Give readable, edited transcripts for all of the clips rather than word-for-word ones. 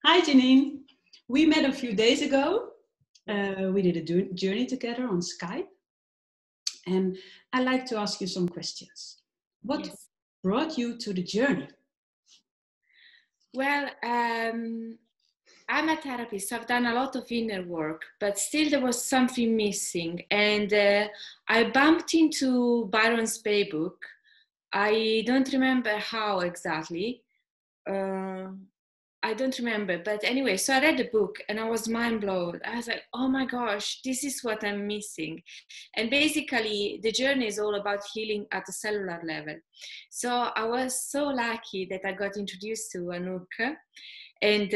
Hi, Janine. We met a few days ago. We did a journey together on Skype, and I'd like to ask you some questions. What Yes. brought you to the journey? Well, I'm a therapist. I've done a lot of inner work, but still there was something missing. And I bumped into Byron's Bay book. I don't remember how exactly. Uh, I don't remember, but anyway, so I read the book and I was mind blown. I was like, oh my gosh, this is what I'm missing. And basically, the journey is all about healing at a cellular level. So I was so lucky that I got introduced to Anouk, and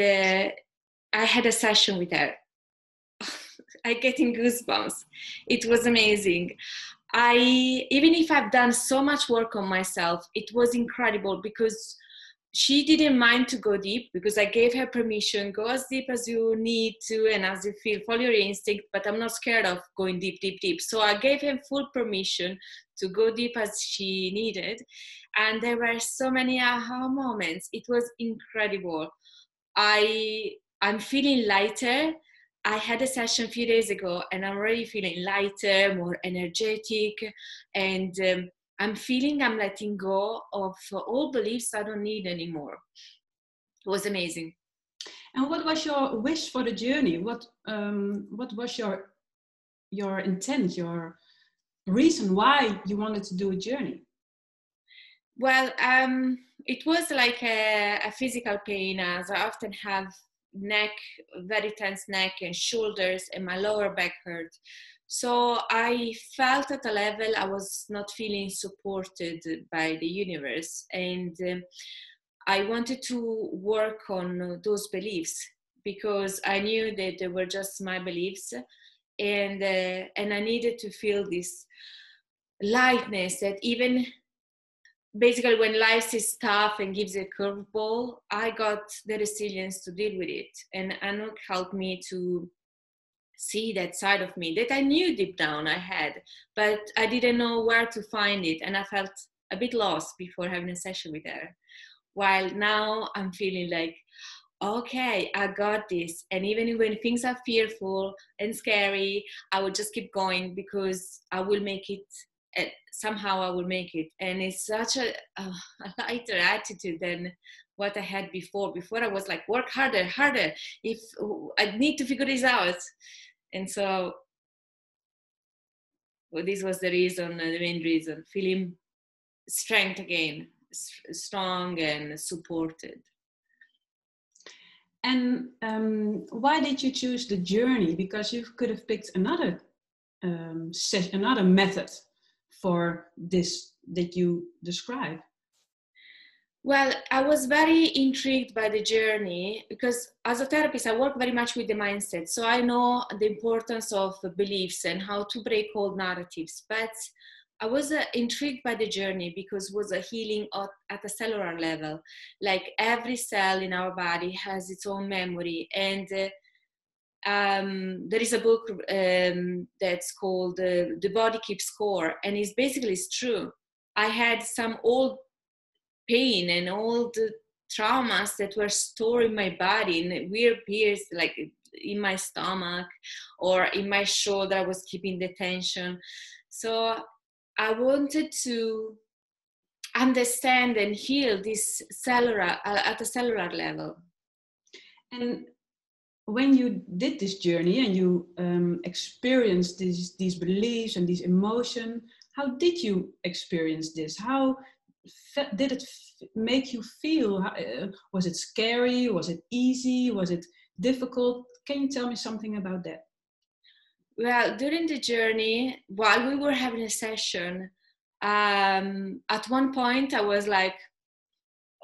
I had a session with her. I getting goosebumps. It was amazing. Even if I've done so much work on myself, it was incredible because she didn't mind to go deep, because I gave her permission, go as deep as you need to and as you feel, follow your instinct, but I'm not scared of going deep, deep, deep. So I gave her full permission to go deep as she needed. And there were so many aha moments. It was incredible. I'm feeling lighter. I had a session a few days ago and I'm already feeling lighter, more energetic, and I'm feeling I'm letting go of all beliefs I don't need anymore. It was amazing. And what was your wish for the journey? What was your intent, your reason why you wanted to do a journey? Well, it was like a physical pain, as I often have very tense neck and shoulders, and my lower back hurt. So I felt at a level I was not feeling supported by the universe, and I wanted to work on those beliefs because I knew that they were just my beliefs, and I needed to feel this lightness that even basically when life is tough and gives you a curveball, I got the resilience to deal with it. And Anouk helped me to see that side of me that I knew deep down I had, but I didn't know where to find it. And I felt a bit lost before having a session with her. While now I'm feeling like, okay, I got this. And even when things are fearful and scary, I will just keep going because I will make it. Somehow I will make it. And it's such a lighter attitude than what I had before. Before I was like, work harder, harder. If I need to figure this out. And so this was the reason, the main reason, feeling strength again, strong and supported. And why did you choose the journey? Because you could have picked another another method for this that you describe. Well, I was very intrigued by the journey because as a therapist, I work very much with the mindset. So I know the importance of beliefs and how to break old narratives. But I was intrigued by the journey because it was a healing at a cellular level. Like every cell in our body has its own memory. And there is a book that's called The Body Keeps Score. And it's true. I had some old pain and all the traumas that were stored in my body in weird periods, like in my stomach or in my shoulder. I was keeping the tension. So I wanted to understand and heal this at a cellular level. And when you did this journey and you experienced these beliefs and these emotions, how did you experience this? How did it make you feel? Was it scary? Was it easy? Was it difficult? Can you tell me something about that? Well, during the journey, while we were having a session, at one point I was like,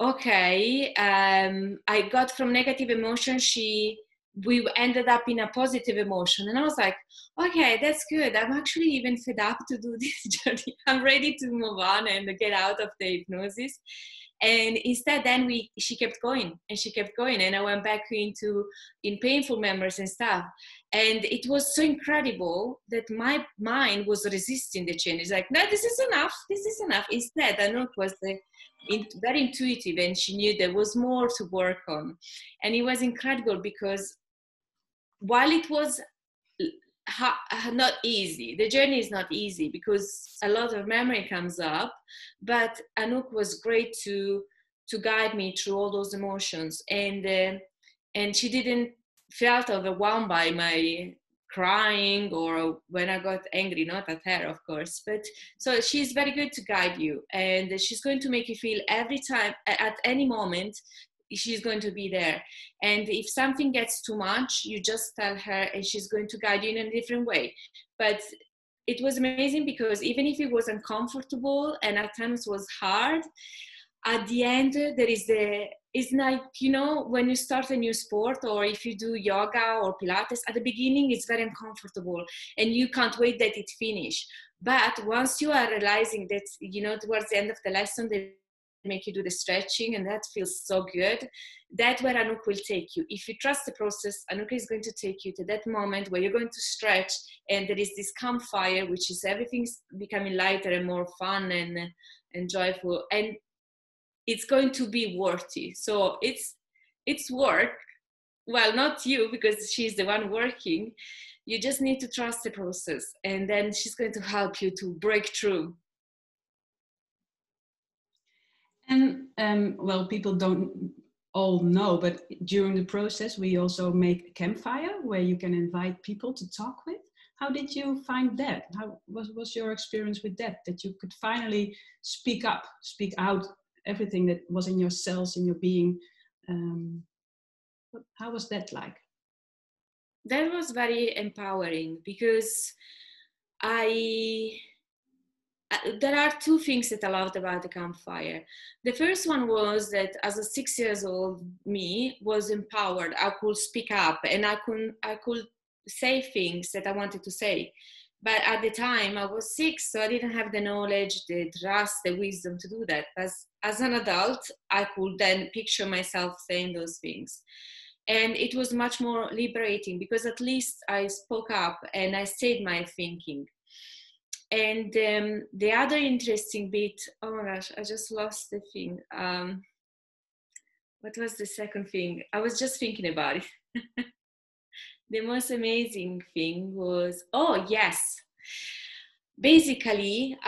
okay, I got from negative emotion, we ended up in a positive emotion. And I was like, okay, that's good. I'm actually even fed up to do this journey. I'm ready to move on and get out of the hypnosis. And instead, then she kept going, and I went back in painful memories and stuff. And it was so incredible that my mind was resisting the change. It's like, no, this is enough. Instead, Anouk was very intuitive, and she knew there was more to work on. And it was incredible because while it was not easy, the journey is not easy because a lot of memory comes up, but Anouk was great to guide me through all those emotions, and she didn't felt overwhelmed by my crying or when I got angry, not at her, of course, but so she's very good to guide you, and she's going to make you feel every time, at any moment, she's going to be there. And if something gets too much, you just tell her and she's going to guide you in a different way. But it was amazing because even if it was uncomfortable and at times was hard, at the end it's like, you know, when you start a new sport or if you do yoga or Pilates, at the beginning it's very uncomfortable and you can't wait that it finish. But once you are realizing that, you know, towards the end of the lesson, they make you do the stretching and that feels so good, that's where Anouk will take you. If you trust the process, Anouk is going to take you to that moment where you're going to stretch and there is this campfire, which is everything's becoming lighter and more fun and joyful, and it's going to be worthy. So it's work. Well, not you, because she's the one working. You just need to trust the process, and then she's going to help you to break through. And well, people don't all know, but during the process, we also make a campfire where you can invite people to talk with. How did you find that? How was your experience with that you could finally speak out everything that was in your cells, in your being? How was that like? That was very empowering because there are two things that I loved about the campfire. The first one was that as a 6 years old me was empowered. I could speak up and I could say things that I wanted to say. But at the time I was 6, so I didn't have the knowledge, the trust, the wisdom to do that. As an adult, I could then picture myself saying those things. And it was much more liberating because at least I spoke up and I said my thinking. And the other interesting bit, oh my gosh, I just lost the thing. What was the second thing? I was just thinking about it. The most amazing thing was, oh yes, basically,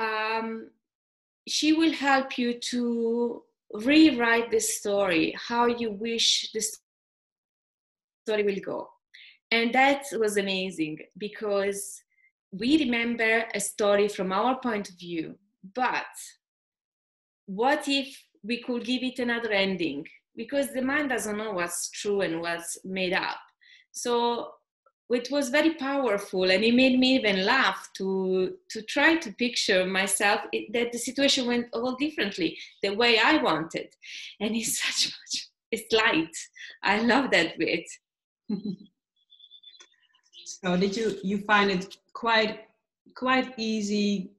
she will help you to rewrite the story, how you wish the story will go. And that was amazing because we remember a story from our point of view, but what if we could give it another ending? Because the mind doesn't know what's true and what's made up. So it was very powerful, and it made me even laugh to try to picture myself that the situation went all differently, the way I wanted. And it's light. I love that bit. So did you find it quite easy?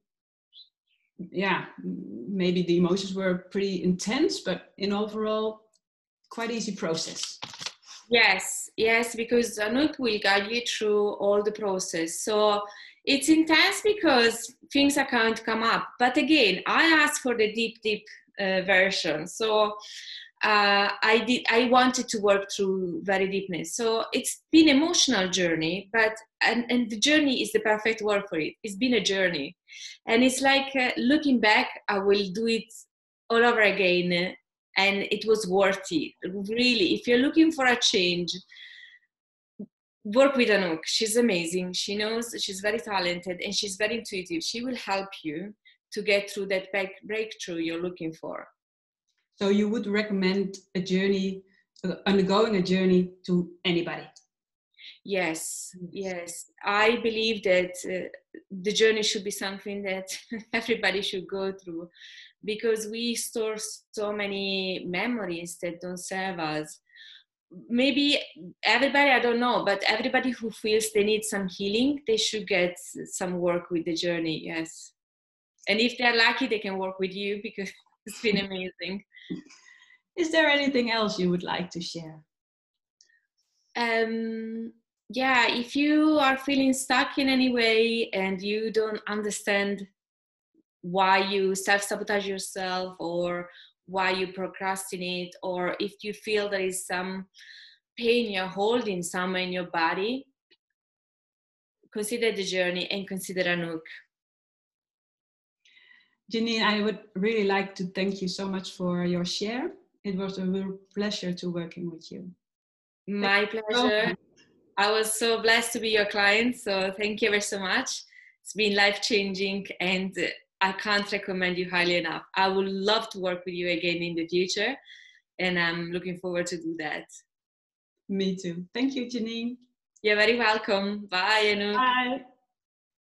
Yeah, maybe the emotions were pretty intense, but in overall, quite easy process. Yes, because Anouk will guide you through all the process. So it's intense because things are going to come up. But again, I asked for the deep version. So I wanted to work through very deepness. So it's been an emotional journey, but and the journey is the perfect word for it. It's been a journey, and it's like looking back, I will do it all over again, and it was worthy. Really, if you're looking for a change, work with Anouk. She's amazing. She knows, she's very talented, and she's very intuitive. She will help you to get through that breakthrough you're looking for. So you would recommend undergoing a journey to anybody? Yes. I believe that the journey should be something that everybody should go through, because we store so many memories that don't serve us. Maybe everybody, I don't know, but everybody who feels they need some healing, they should get some work with the journey, yes. And if they're lucky, they can work with you, because It's been amazing. Is there anything else you would like to share? Yeah, if you are feeling stuck in any way and you don't understand why you self-sabotage yourself or why you procrastinate, or if you feel there is some pain you're holding somewhere in your body, consider the journey and consider Anouk. Janine, I would really like to thank you so much for your share. It was a real pleasure to working with you. My pleasure. I was so blessed to be your client, so thank you ever so much. It's been life-changing and I can't recommend you highly enough. I would love to work with you again in the future and I'm looking forward to do that. Me too. Thank you, Janine. You're very welcome. Bye, Anouk. Bye.